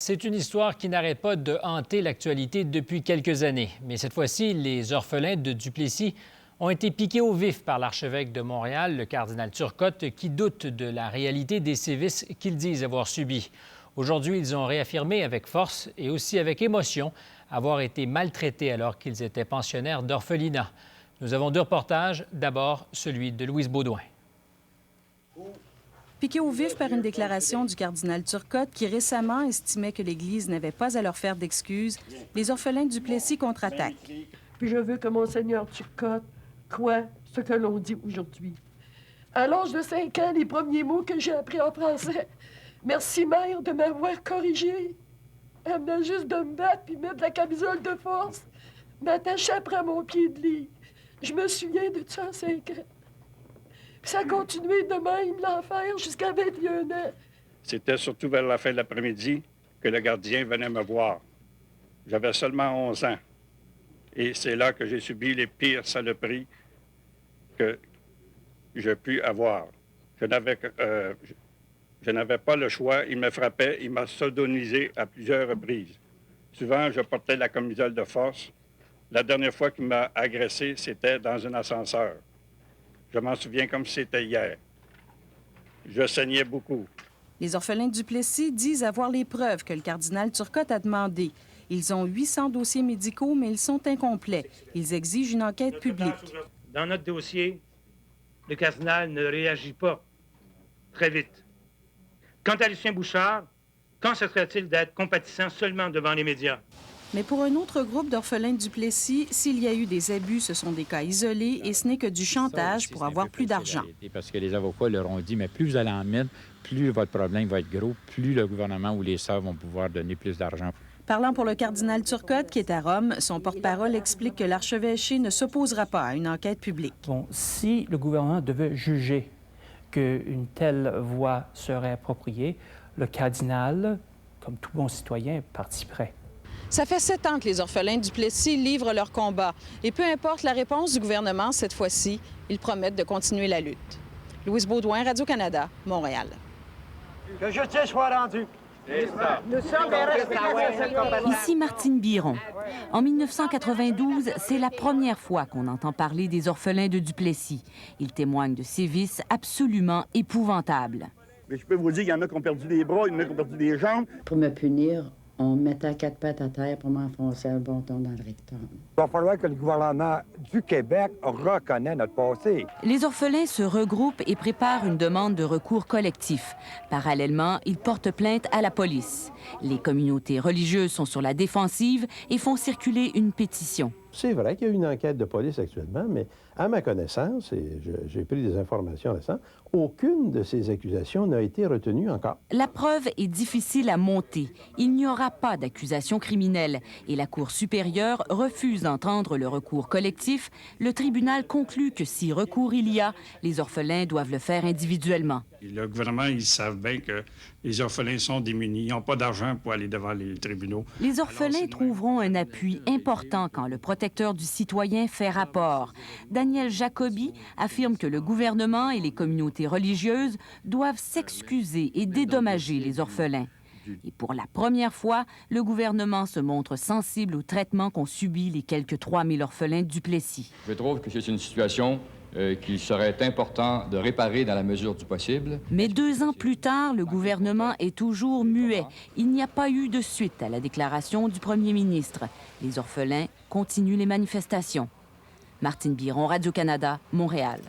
C'est une histoire qui n'arrête pas de hanter l'actualité depuis quelques années. Mais cette fois-ci, les orphelins de Duplessis ont été piqués au vif par l'archevêque de Montréal, le cardinal Turcotte, qui doute de la réalité des sévices qu'ils disent avoir subis. Aujourd'hui, ils ont réaffirmé avec force et aussi avec émotion avoir été maltraités alors qu'ils étaient pensionnaires d'orphelinat. Nous avons deux reportages. D'abord, celui de Louise Baudouin. Piqués au vif par une déclaration du cardinal Turcotte qui récemment estimait que l'Église n'avait pas à leur faire d'excuses, les orphelins de Duplessis contre-attaquent. Puis je veux que Monseigneur Turcotte croie ce que l'on dit aujourd'hui. À l'âge de 5 ans, les premiers mots que j'ai appris en français, « Merci, mère, de m'avoir corrigé. » Elle venait juste de me battre puis mettre la camisole de force, m'attacher après mon pied de lit. Je me souviens de ça à 5 ans. Puis ça a continué de même, l'enfer, jusqu'à 21 ans. C'était surtout vers la fin de l'après-midi que le gardien venait me voir. J'avais seulement 11 ans. Et c'est là que j'ai subi les pires saloperies que j'ai pu avoir. Je n'avais pas le choix. Il me frappait, il m'a sodomisé à plusieurs reprises. Souvent, je portais la camisole de force. La dernière fois qu'il m'a agressé, c'était dans un ascenseur. Je m'en souviens comme si c'était hier. Je saignais beaucoup. Les orphelins de Duplessis disent avoir les preuves que le cardinal Turcotte a demandées. Ils ont 800 dossiers médicaux, mais ils sont incomplets. Ils exigent une enquête publique. Dans notre dossier, le cardinal ne réagit pas très vite. Quant à Lucien Bouchard, quand se serait-il d'être compatissant seulement devant les médias? Mais pour un autre groupe d'orphelins de Duplessis, s'il y a eu des abus, ce sont des cas isolés et ce n'est que du chantage pour avoir plus d'argent. Parce que les avocats leur ont dit, mais plus vous allez en mettre, plus votre problème va être gros, plus le gouvernement ou les sœurs vont pouvoir donner plus d'argent. Parlant pour le cardinal Turcotte, qui est à Rome, son porte-parole explique que l'archevêché ne s'opposera pas à une enquête publique. Bon, si le gouvernement devait juger qu'une telle voie serait appropriée, le cardinal, comme tout bon citoyen, participerait. Ça fait 7 ans que les orphelins de Duplessis livrent leur combat. Et peu importe la réponse du gouvernement cette fois-ci, ils promettent de continuer la lutte. Louise Baudouin, Radio-Canada, Montréal. Que justice soit rendue. Nous sommes des Ici Martine Biron. En 1992, c'est la première fois qu'on entend parler des orphelins de Duplessis. Ils témoignent de sévices absolument épouvantables. Mais je peux vous dire qu'il y en a qui ont perdu des bras, il y en a qui ont perdu des jambes. Pour me punir, on me mettait à 4 pattes à terre pour m'enfoncer un bâton dans le rectum. Il va falloir que le gouvernement du Québec reconnaisse notre passé. Les orphelins se regroupent et préparent une demande de recours collectif. Parallèlement, ils portent plainte à la police. Les communautés religieuses sont sur la défensive et font circuler une pétition. C'est vrai qu'il y a une enquête de police actuellement, mais à ma connaissance, et j'ai pris des informations récentes, aucune de ces accusations n'a été retenue encore. La preuve est difficile à monter. Il n'y aura pas d'accusation criminelle et la Cour supérieure refuse d'entendre le recours collectif. Le tribunal conclut que si recours il y a, les orphelins doivent le faire individuellement. Le gouvernement, ils savent bien que les orphelins sont démunis. Ils n'ont pas d'argent pour aller devant les tribunaux. Les orphelins trouveront un appui important quand le protecteur du citoyen fait rapport. Daniel Jacobi affirme que le gouvernement et les communautés religieuses doivent s'excuser et dédommager les orphelins. Et pour la première fois, le gouvernement se montre sensible au traitement qu'ont subi les quelques 3000 orphelins de Duplessis. Je trouve que c'est une situation qu'il serait important de réparer dans la mesure du possible. Mais 2 ans plus tard, le gouvernement est toujours muet. Il n'y a pas eu de suite à la déclaration du premier ministre. Les orphelins continuent les manifestations. Martine Biron, Radio-Canada, Montréal.